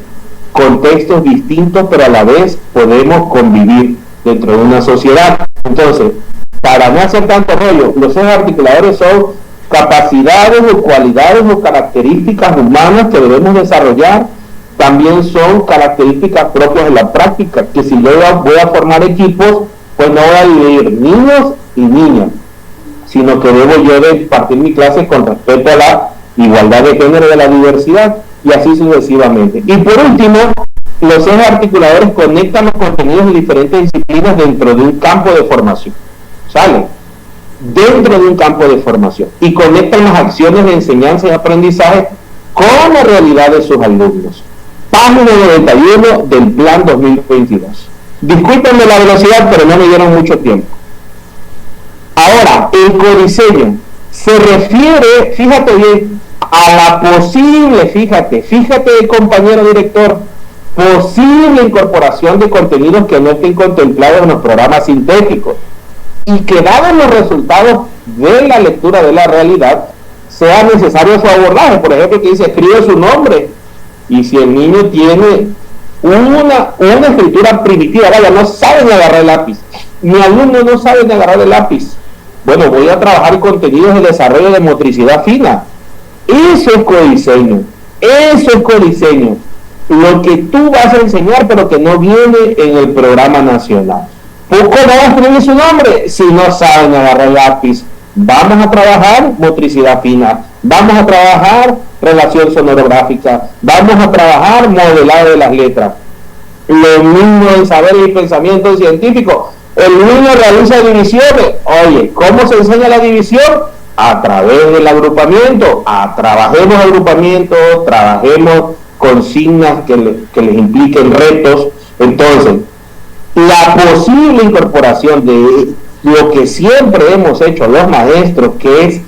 S2: contextos distintos, pero a la vez podemos convivir dentro de una sociedad. Entonces, para no hacer tanto rollo, los ejes articuladores son capacidades o cualidades o características humanas que debemos desarrollar. También son características propias de la práctica, que si yo voy a formar equipos, pues no voy a dividir niños y niñas, sino que debo yo de partir mi clase con respeto a la igualdad de género y de la diversidad, y así sucesivamente. Y por último, los ejes articuladores conectan los contenidos de diferentes disciplinas dentro de un campo de formación. ¿Sale? Dentro de un campo de formación. Y conectan las acciones de enseñanza y aprendizaje con la realidad de sus alumnos. Página 91 del Plan 2022. Discúlpenme la velocidad, pero no me dieron mucho tiempo. Ahora, el codiseño se refiere, fíjate bien, a la posible, fíjate, compañero director, posible incorporación de contenidos que no estén contemplados en los programas sintéticos, y que dados los resultados de la lectura de la realidad, sea necesario su abordaje. Por ejemplo, que dice, escribe su nombre, y si el niño tiene una escritura primitiva, vaya, no sabe ni agarrar el lápiz, mi alumno no sabe ni agarrar el lápiz, bueno, voy a trabajar contenidos de desarrollo de motricidad fina. Eso es codiseño, lo que tú vas a enseñar pero que no viene en el programa nacional. ¿Cómo vas a escribir su nombre si no saben agarrar el lápiz? Vamos a trabajar motricidad fina, vamos a trabajar relación sonorográfica, vamos a trabajar modelado de las letras. Lo mismo en saber y pensamiento científico. El niño realiza divisiones. Oye, ¿cómo se enseña la división? A través del agrupamiento. Trabajemos agrupamiento, trabajemos consignas que les impliquen retos. Entonces, la posible incorporación de lo que siempre hemos hecho los maestros, que es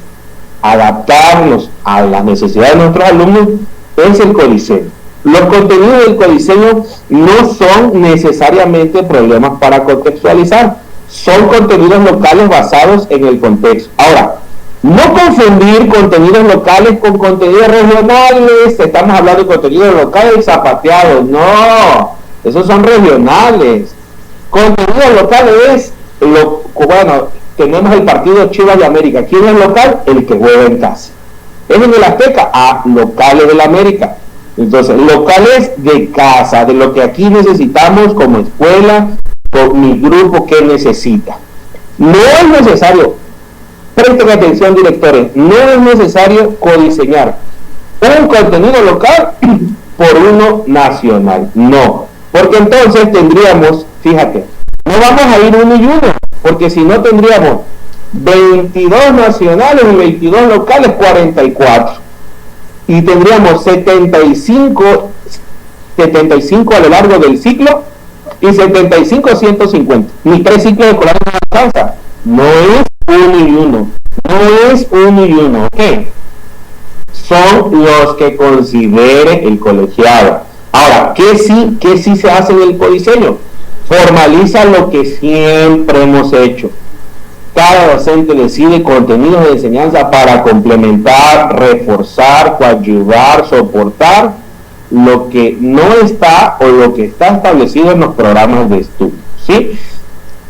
S2: adaptarnos a las necesidades de nuestros alumnos, es el codiseño. Los contenidos del codiseño no son necesariamente problemas para contextualizar, son contenidos locales basados en el contexto. Ahora, No confundir contenidos locales con contenidos regionales. Estamos hablando de contenidos locales zapateados. No, esos son regionales. Contenido local es, bueno, tenemos el partido Chivas de América. ¿Quién es local? El que juega en casa. ¿Es en el Azteca? Ah, locales del América. Entonces, locales de casa, de lo que aquí necesitamos como escuela, con mi grupo que necesita. No es necesario, presten atención directores, no es necesario codiseñar un contenido local por uno nacional, no, porque entonces tendríamos, fíjate, no vamos a ir uno y uno, porque si no tendríamos 22 nacionales y 22 locales, 44, y tendríamos 75 a lo largo del ciclo, y 75 a 150, ni 3 ciclos escolares no alcanza. No es uno y uno, no es uno y uno, ¿ok? Son los que considere el colegiado. Ahora, ¿qué sí se hace en el codiseño? Formaliza lo que siempre hemos hecho. Cada docente decide contenidos de enseñanza para complementar, reforzar, coadyuvar, soportar lo que no está o lo que está establecido en los programas de estudio, ¿sí?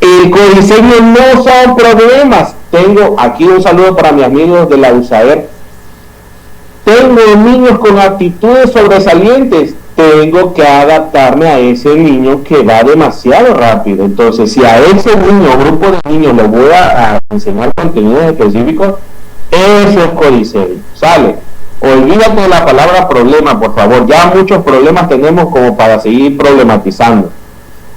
S2: El codiseño no son problemas. Tengo aquí un saludo para mis amigos de la USAER. Tengo niños con actitudes sobresalientes. Tengo que adaptarme a ese niño que va demasiado rápido. Entonces, si a ese niño, grupo de niños, le voy a enseñar contenidos específicos, eso es codiseño. ¿Sale? Olvídate de la palabra problema, por favor. Ya muchos problemas tenemos como para seguir problematizando.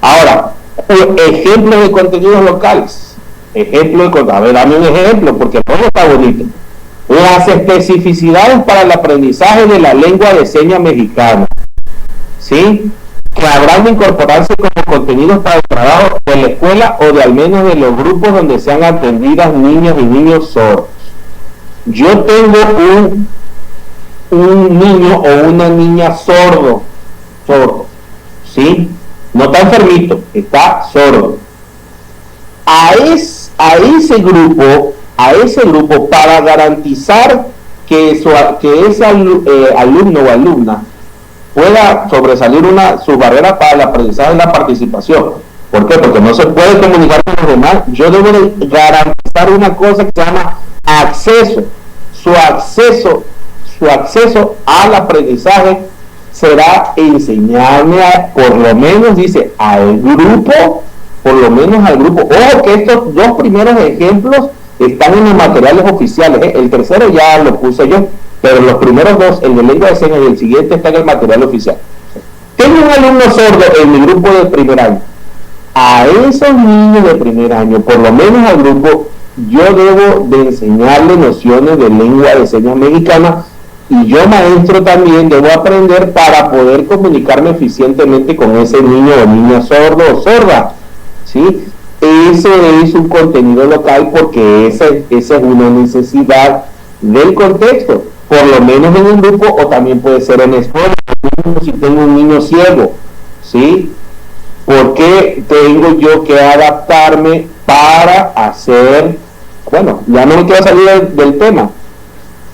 S2: Ahora, ejemplos de contenidos locales. A ver, dame un ejemplo, porque todo está bonito. Las especificidades para el aprendizaje de la lengua de señas mexicana, ¿sí? Que habrán de incorporarse como contenidos para el trabajo de la escuela o de al menos de los grupos donde sean atendidas niñas y niños sordos. Yo tengo un niño o una niña sordo, ¿sí? No está enfermito, está sordo. A ese grupo, para garantizar que ese alumno o alumna pueda sobresalir su barrera para el aprendizaje y la participación. ¿Por qué? Porque no se puede comunicar con los demás. Yo debo de garantizar una cosa que se llama acceso. Su acceso al aprendizaje será enseñarme por lo menos, dice, al grupo. Ojo que estos dos primeros ejemplos están en los materiales oficiales, ¿eh? El tercero ya lo puse yo, pero los primeros dos, el de lengua de señas y el siguiente, está en el material oficial. Tengo un alumno sordo en mi grupo de primer año. A esos niños de primer año, por lo menos al grupo, yo debo de enseñarle nociones de lengua de señas mexicana, y yo, maestro, también debo aprender para poder comunicarme eficientemente con ese niño o niña sordo o sorda, ¿sí? Ese es un contenido local porque esa es una necesidad del contexto, por lo menos en un grupo, o también puede ser en escuela. Si tengo un niño ciego, ¿sí? ¿Por qué tengo yo que adaptarme para hacer, bueno, ya no me quiero salir del tema,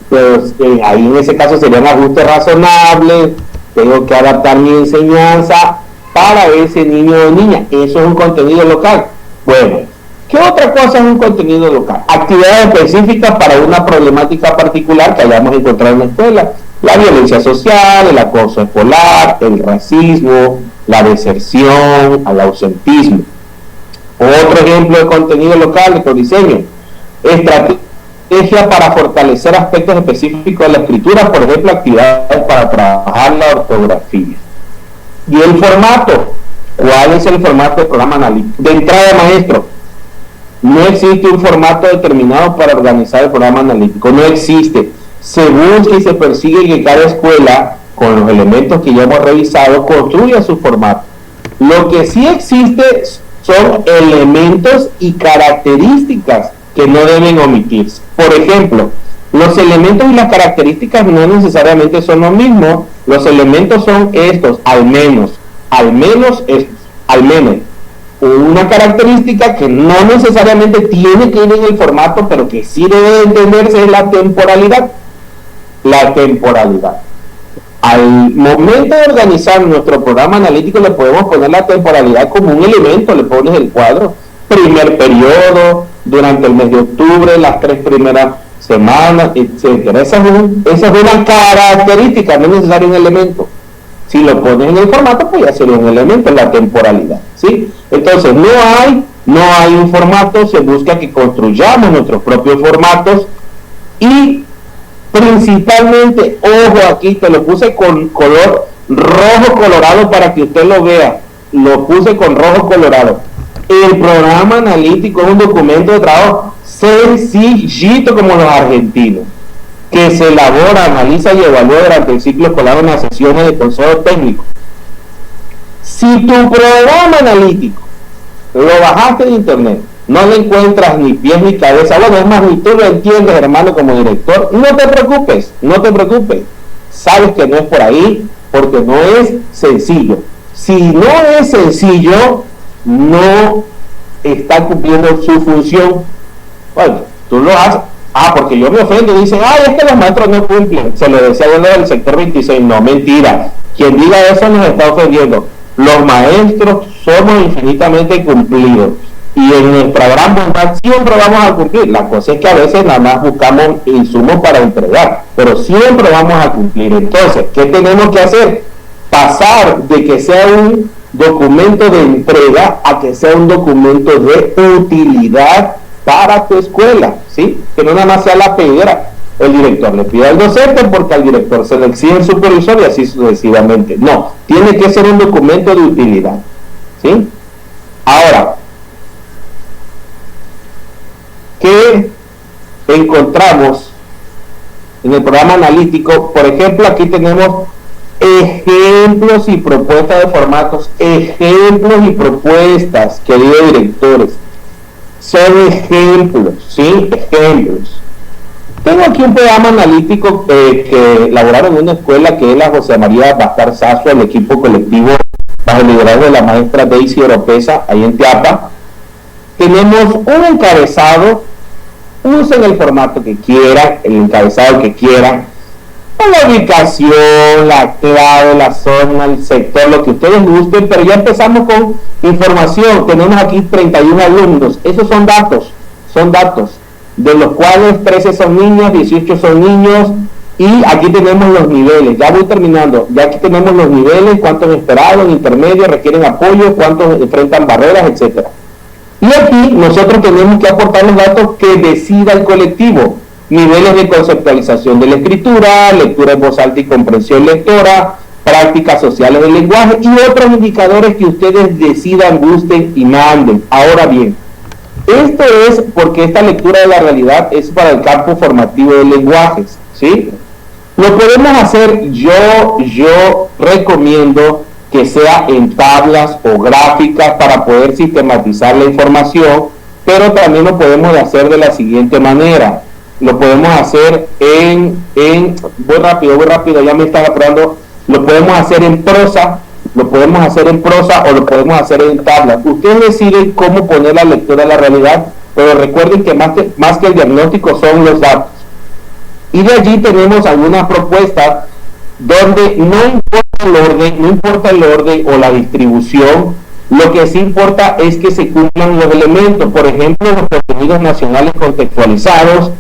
S2: pero ahí en ese caso serían ajustes razonables, tengo que adaptar mi enseñanza para ese niño o niña. Eso es un contenido local. Bueno, ¿qué otra cosa es un contenido local? Actividades específicas para una problemática particular que hayamos encontrado en la escuela. La violencia social, el acoso escolar, el racismo, la deserción, el ausentismo. Otro ejemplo de contenido local, de codiseño. Estrategia para fortalecer aspectos específicos de la escritura, por ejemplo, actividades para trabajar la ortografía. Y el formato. ¿Cuál es el formato del programa analítico? De entrada, maestro, no existe un formato determinado para organizar el programa analítico. No existe. Se busca y se persigue que cada escuela, con los elementos que ya hemos revisado, construya su formato. Lo que sí existe son elementos y características que no deben omitirse. Por ejemplo, los elementos y las características no necesariamente son lo mismo. Los elementos son estos, al menos estos, una característica que no necesariamente tiene que ir en el formato, pero que sí debe entenderse, es la temporalidad. La temporalidad. Al momento de organizar nuestro programa analítico le podemos poner la temporalidad como un elemento, le pones el cuadro, primer periodo, durante el mes de octubre, las 3 primeras semanas, etcétera. Esa es una característica, no es necesario un elemento. Si lo pones en el formato, pues ya sería un elemento, la temporalidad, ¿sí? Entonces, no hay un formato, se busca que construyamos nuestros propios formatos y principalmente, ojo, aquí te lo puse con color rojo colorado para que usted lo vea, lo puse con rojo colorado. El programa analítico es un documento de trabajo sencillito como los argentinos, que se elabora, analiza y evalúa durante el ciclo escolar en las sesiones de consejo técnico. Si tu programa analítico lo bajaste de internet, no le encuentras ni pies ni cabeza, bueno, es más, ni tú lo entiendes, hermano, como director, no te preocupes, sabes que no es por ahí, porque no es sencillo. Si no es sencillo, no está cumpliendo su función. Bueno, tú lo haces, porque yo me ofendo y dicen, es que los maestros no cumplen, se lo decía uno del sector 26, no, mentira, quien diga eso nos está ofendiendo. Los maestros somos infinitamente cumplidos y en nuestra gran bondad siempre vamos a cumplir. La cosa es que a veces nada más buscamos insumos para entregar, pero siempre vamos a cumplir. Entonces, ¿qué tenemos que hacer? Pasar de que sea un documento de entrega a que sea un documento de utilidad para tu escuela, ¿sí? Que no nada más sea la pedidera. El director le pide al docente porque al director se le exige el supervisor y así sucesivamente. No, tiene que ser un documento de utilidad, ¿sí? Ahora, ¿qué encontramos en el programa analítico? Por ejemplo, aquí tenemos ejemplos y propuestas de formatos, ejemplos y propuestas, queridos directores. Son ejemplos, ¿sí? Ejemplos. Tengo aquí un programa analítico que elaboraron en una escuela que es la José María Bastar Sazo, el equipo colectivo bajo el liderazgo de la maestra Daisy Oropesa, ahí en Teapa. Tenemos un encabezado, usen el formato que quieran, el encabezado que quieran, con la ubicación, la clave, la zona, el sector, lo que ustedes gusten, pero ya empezamos con información. Tenemos aquí 31 alumnos, esos son datos, de los cuales 13 son niñas, 18 son niños, y aquí tenemos los niveles. Ya voy terminando, ya aquí tenemos los niveles, cuántos esperados, intermedios, requieren apoyo, cuántos enfrentan barreras, etcétera. Y aquí nosotros tenemos que aportar los datos que decida el colectivo: niveles de conceptualización de la escritura, lectura en voz alta y comprensión lectora, prácticas sociales del lenguaje y otros indicadores que ustedes decidan, gusten y manden. Ahora bien, esto es porque esta lectura de la realidad es para el campo formativo de lenguajes, ¿sí? Lo podemos hacer, yo recomiendo que sea en tablas o gráficas para poder sistematizar la información, pero también lo podemos hacer de la siguiente manera. Lo podemos hacer voy rápido, ya me están apurando. Lo podemos hacer en prosa, o lo podemos hacer en tabla. Ustedes deciden cómo poner la lectura a la realidad, pero recuerden que más que el diagnóstico son los datos. Y de allí tenemos algunas propuestas donde no importa el orden o la distribución, lo que sí importa es que se cumplan los elementos. Por ejemplo, los contenidos nacionales contextualizados,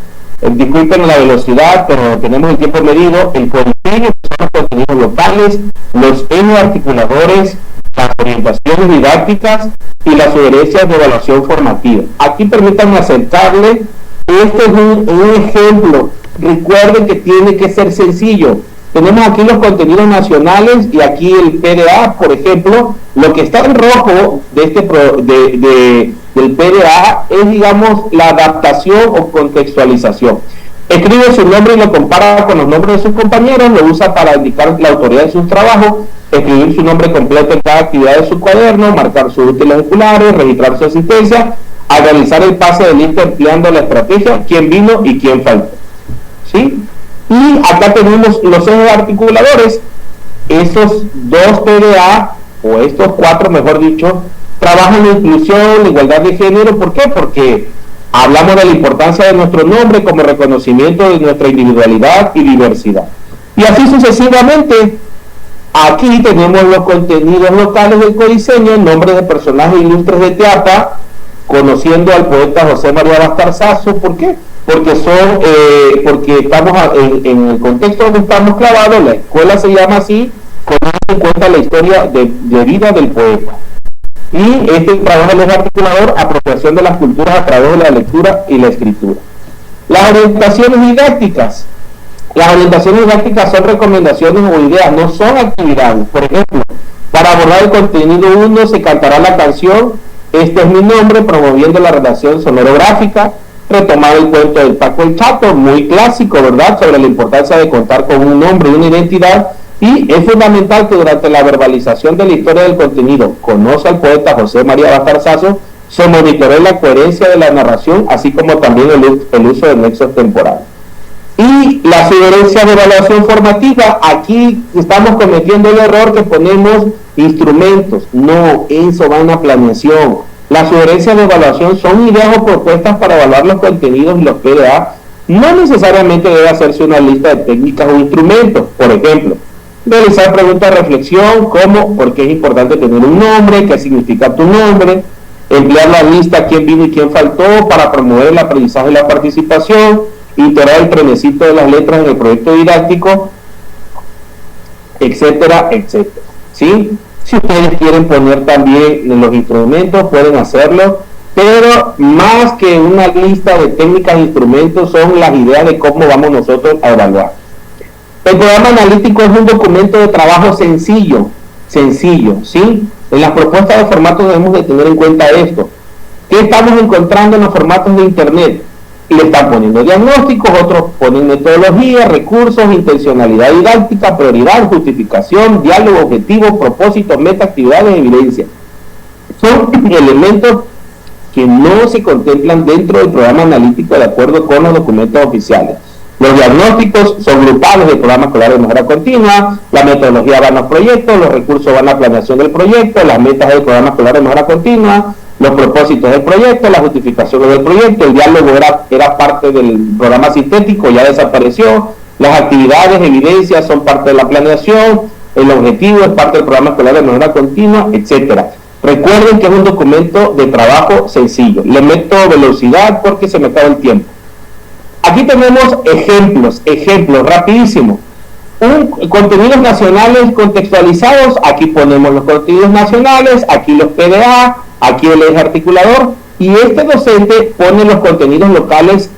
S2: disculpen la velocidad, pero tenemos el tiempo medido, el contenido, que son los contenidos locales, los ejes articuladores, las orientaciones didácticas y las sugerencias de evaluación formativa. Aquí permítanme acercarle, este es un ejemplo. Recuerden que tiene que ser sencillo. Tenemos aquí los contenidos nacionales y aquí el PDA, por ejemplo. Lo que está en rojo de del PDA es, digamos, la adaptación o contextualización. Escribe su nombre y lo compara con los nombres de sus compañeros, lo usa para indicar la autoría de sus trabajos, escribir su nombre completo en cada actividad de su cuaderno, marcar sus útiles escolares, registrar su asistencia, al realizar el pase de lista empleando la estrategia, quién vino y quién faltó, ¿sí? Y acá tenemos los ejes articuladores. Esos dos PDA, o estos 4 mejor dicho, trabaja en la inclusión, la igualdad de género. ¿Por qué? Porque hablamos de la importancia de nuestro nombre como reconocimiento de nuestra individualidad y diversidad. Y así sucesivamente. Aquí tenemos los contenidos locales del codiseño, nombres de personajes ilustres de Teapa, conociendo al poeta José María Bastarzazo. ¿Por qué? Porque porque estamos en el contexto donde estamos clavados, la escuela se llama así, teniendo en cuenta la historia de vida del poeta. Y este trabajo es articulador, apropiación de las culturas a través de la lectura y la escritura. Las orientaciones didácticas. Las orientaciones didácticas son recomendaciones o ideas, no son actividades. Por ejemplo, para abordar el contenido 1 se cantará la canción Este es mi nombre, promoviendo la redacción sonorográfica, retomar el cuento del Paco el Chato, muy clásico, ¿verdad?, sobre la importancia de contar con un nombre y una identidad. Y es fundamental que durante la verbalización de la historia del contenido, conoce al poeta José María Bastarzazo, se monitoree la coherencia de la narración, así como también el uso de nexos temporales. Y las sugerencias de evaluación formativa, aquí estamos cometiendo el error que ponemos instrumentos. No, eso va en la planeación. Las sugerencias de evaluación son ideas o propuestas para evaluar los contenidos y los PDA. No necesariamente debe hacerse una lista de técnicas o instrumentos. Por ejemplo, realizar preguntas de reflexión como ¿por qué es importante tener un nombre? ¿Qué significa tu nombre? Emplear la lista quién vino y quién faltó para promover el aprendizaje y la participación, integrar el trenecito de las letras en el proyecto didáctico, etcétera, etcétera. ¿Sí? Si ustedes quieren poner también los instrumentos, pueden hacerlo, pero más que una lista de técnicas e instrumentos son las ideas de cómo vamos nosotros a evaluar. El programa analítico es un documento de trabajo sencillo, ¿sí? En las propuestas de formato debemos de tener en cuenta esto. ¿Qué estamos encontrando en los formatos de internet? Le están poniendo diagnósticos, otros ponen metodología, recursos, intencionalidad didáctica, prioridad, justificación, diálogo, objetivo, propósito, meta, actividades, evidencia. Son elementos que no se contemplan dentro del programa analítico de acuerdo con los documentos oficiales. Los diagnósticos son grupales del programa escolar de mejora continua, la metodología va en los proyectos, los recursos van a la planeación del proyecto, las metas del programa escolar de mejora continua, los propósitos del proyecto, las justificaciones del proyecto, el diálogo era parte del programa sintético, ya desapareció, las actividades, evidencias son parte de la planeación, el objetivo es parte del programa escolar de mejora continua, etcétera. Recuerden que es un documento de trabajo sencillo. Le meto velocidad porque se me acaba el tiempo. Aquí tenemos ejemplos rapidísimos. Contenidos nacionales contextualizados, aquí ponemos los contenidos nacionales, aquí los PDA, aquí el eje articulador, y este docente pone los contenidos locales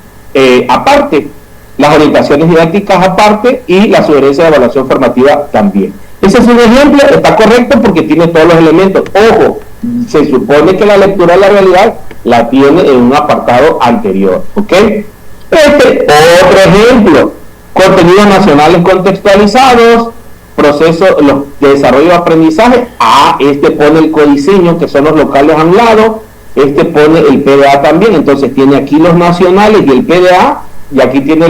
S2: aparte, las orientaciones didácticas aparte y la sugerencia de evaluación formativa también. Ese es un ejemplo, está correcto porque tiene todos los elementos. Ojo, se supone que la lectura de la realidad la tiene en un apartado anterior, ¿ok? Otro ejemplo, contenidos nacionales contextualizados, proceso de desarrollo de aprendizaje. Este pone el codiseño, que son los locales a un lado, este pone el PDA también, entonces tiene aquí los nacionales y el PDA, y aquí tiene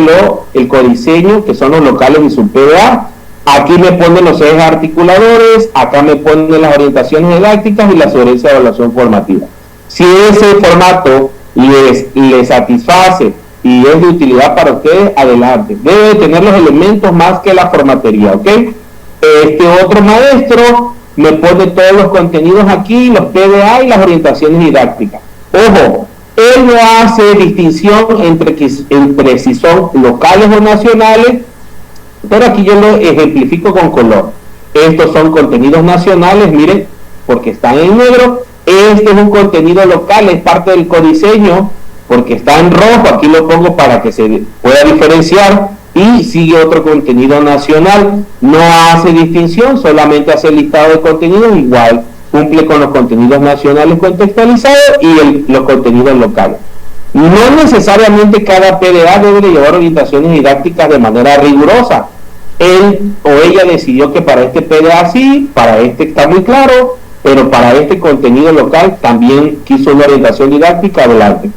S2: el codiseño, que son los locales y su PDA. Aquí me ponen los ejes articuladores, acá me ponen las orientaciones didácticas y la sugerencia de evaluación formativa. Si ese formato les satisface y es de utilidad para ustedes, adelante. Debe de tener los elementos más que la formatería, ¿ok? Este otro maestro me pone todos los contenidos aquí, los PDA y las orientaciones didácticas. Ojo, él no hace distinción entre si son locales o nacionales, pero aquí yo lo ejemplifico con color. Estos son contenidos nacionales, miren, porque están en negro. Este es un contenido local, es parte del codiseño, porque está en rojo, aquí lo pongo para que se pueda diferenciar, y sigue otro contenido nacional, no hace distinción, solamente hace el listado de contenidos, igual cumple con los contenidos nacionales contextualizados y los contenidos locales. No necesariamente cada PDA debe de llevar orientaciones didácticas de manera rigurosa. Él o ella decidió que para este PDA sí, para este está muy claro, pero para este contenido local también quiso una orientación didáctica, adelante.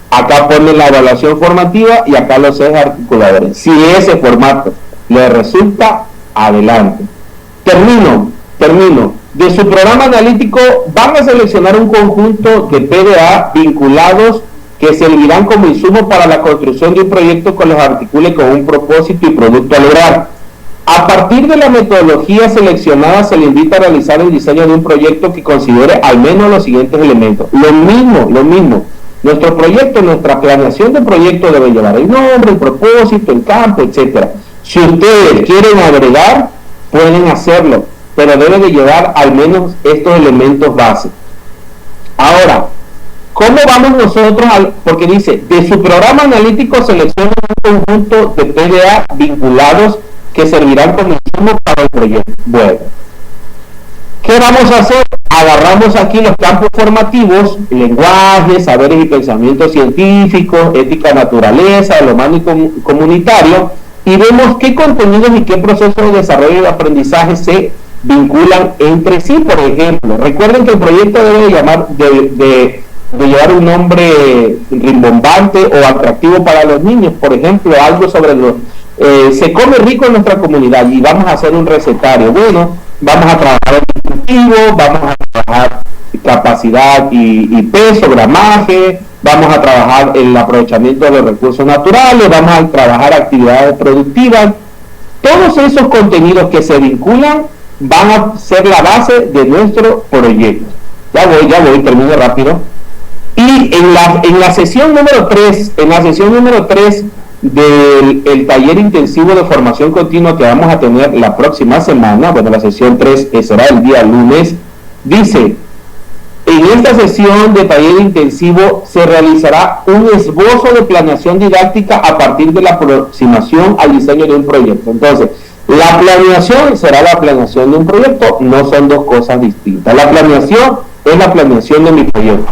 S2: Acá pone la evaluación formativa y acá los ejes articuladores. Si ese formato le resulta, adelante. Termino. De su programa analítico van a seleccionar un conjunto de PDA vinculados que servirán como insumo para la construcción de un proyecto que los articule con un propósito y producto a lograr. A partir de la metodología seleccionada se le invita a realizar el diseño de un proyecto que considere al menos los siguientes elementos. Lo mismo. Nuestro proyecto, nuestra planeación de proyecto debe llevar el nombre, el propósito, el campo, etc. Si ustedes quieren agregar, pueden hacerlo, pero debe de llevar al menos estos elementos base. Ahora, ¿cómo vamos nosotros porque dice, de su programa analítico selecciona un conjunto de PDA vinculados que servirán como insumo para el proyecto? Bueno, ¿qué vamos a hacer? Agarramos aquí los campos formativos, lenguaje, saberes y pensamientos científicos, ética, naturaleza, lo humano y comunitario, y vemos qué contenidos y qué procesos de desarrollo y aprendizaje se vinculan entre sí. Por ejemplo, recuerden que el proyecto debe de llevar un nombre rimbombante o atractivo para los niños. Por ejemplo, algo sobre se come rico en nuestra comunidad y vamos a hacer un recetario. Bueno, vamos a trabajar el nutritivo, vamos a trabajar capacidad y peso, gramaje, vamos a trabajar el aprovechamiento de los recursos naturales, vamos a trabajar actividades productivas. Todos esos contenidos que se vinculan van a ser la base de nuestro proyecto. Ya voy, termino rápido. Y en la sesión número 3, del taller intensivo de formación continua que vamos a tener la próxima semana, bueno, la sesión 3 será el día lunes, dice, en esta sesión de taller intensivo se realizará un esbozo de planeación didáctica a partir de la aproximación al diseño de un proyecto. Entonces, la planeación será la planeación de un proyecto, no son dos cosas distintas. La planeación es la planeación de mi proyecto.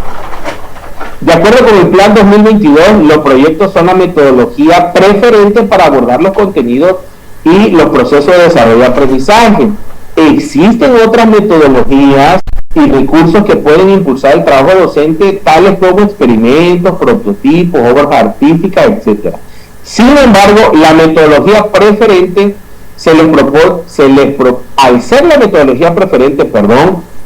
S2: De acuerdo con el Plan 2022, los proyectos son la metodología preferente para abordar los contenidos y los procesos de desarrollo y aprendizaje. Existen otras metodologías y recursos que pueden impulsar el trabajo docente, tales como experimentos, prototipos, obras artísticas, etc. Sin embargo, la metodología preferente al ser la metodología preferente,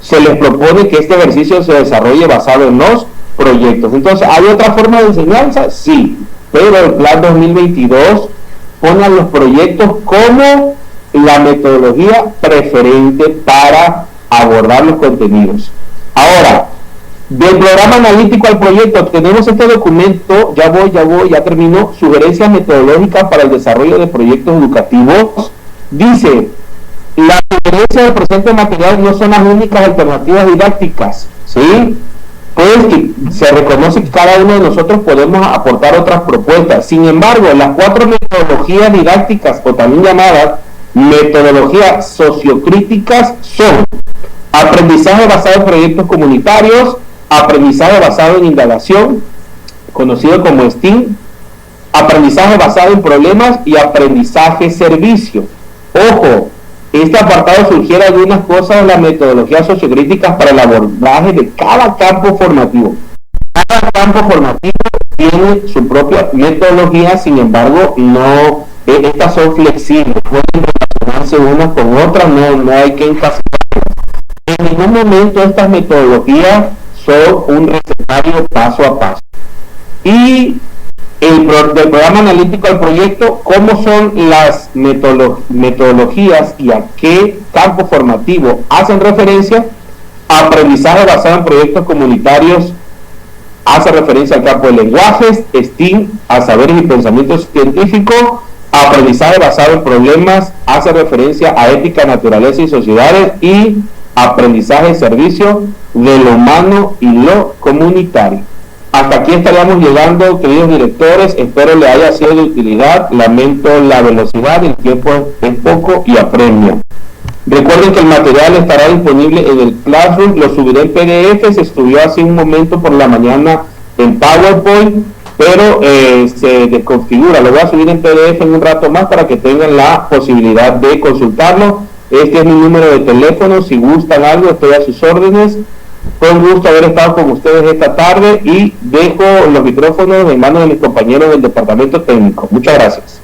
S2: se les propone que este ejercicio se desarrolle basado en los proyectos. Entonces, ¿hay otra forma de enseñanza? Sí, pero el Plan 2022 pone a los proyectos como la metodología preferente para abordar los contenidos. Ahora, del programa analítico al proyecto, tenemos este documento, ya termino, sugerencias metodológicas para el desarrollo de proyectos educativos. Dice, las sugerencias del presente material no son las únicas alternativas didácticas, ¿sí? Pues que se reconoce que cada uno de nosotros podemos aportar otras propuestas. Sin embargo, las 4 metodologías didácticas, o también llamadas metodologías sociocríticas, son aprendizaje basado en proyectos comunitarios, aprendizaje basado en indagación, conocido como STEAM, aprendizaje basado en problemas y aprendizaje servicio. Ojo, este apartado sugiere algunas cosas de las metodologías sociocríticas para el abordaje de cada campo formativo. Cada campo formativo tiene su propia metodología, sin embargo, estas son flexibles, pueden relacionarse unas con otras, no hay que encasillarlas. En ningún momento estas metodologías son un recetario paso a paso. Y del programa analítico al proyecto, ¿cómo son las metodologías y a qué campo formativo hacen referencia? Aprendizaje basado en proyectos comunitarios hace referencia al campo de lenguajes, STEAM, a saberes y pensamientos científicos. Aprendizaje basado en problemas hace referencia a ética, naturaleza y sociedades, y aprendizaje servicio de lo humano y lo comunitario. Hasta aquí estaríamos llegando, queridos directores, espero les haya sido de utilidad. Lamento la velocidad, el tiempo es poco y apremia. Recuerden que el material estará disponible en el Classroom, lo subiré en PDF, se estudió hace un momento por la mañana en PowerPoint, pero se desconfigura, lo voy a subir en PDF en un rato más para que tengan la posibilidad de consultarlo. Este es mi número de teléfono, si gustan algo estoy a sus órdenes. Fue un gusto haber estado con ustedes esta tarde y dejo los micrófonos en manos de mis compañeros del departamento técnico. Muchas gracias.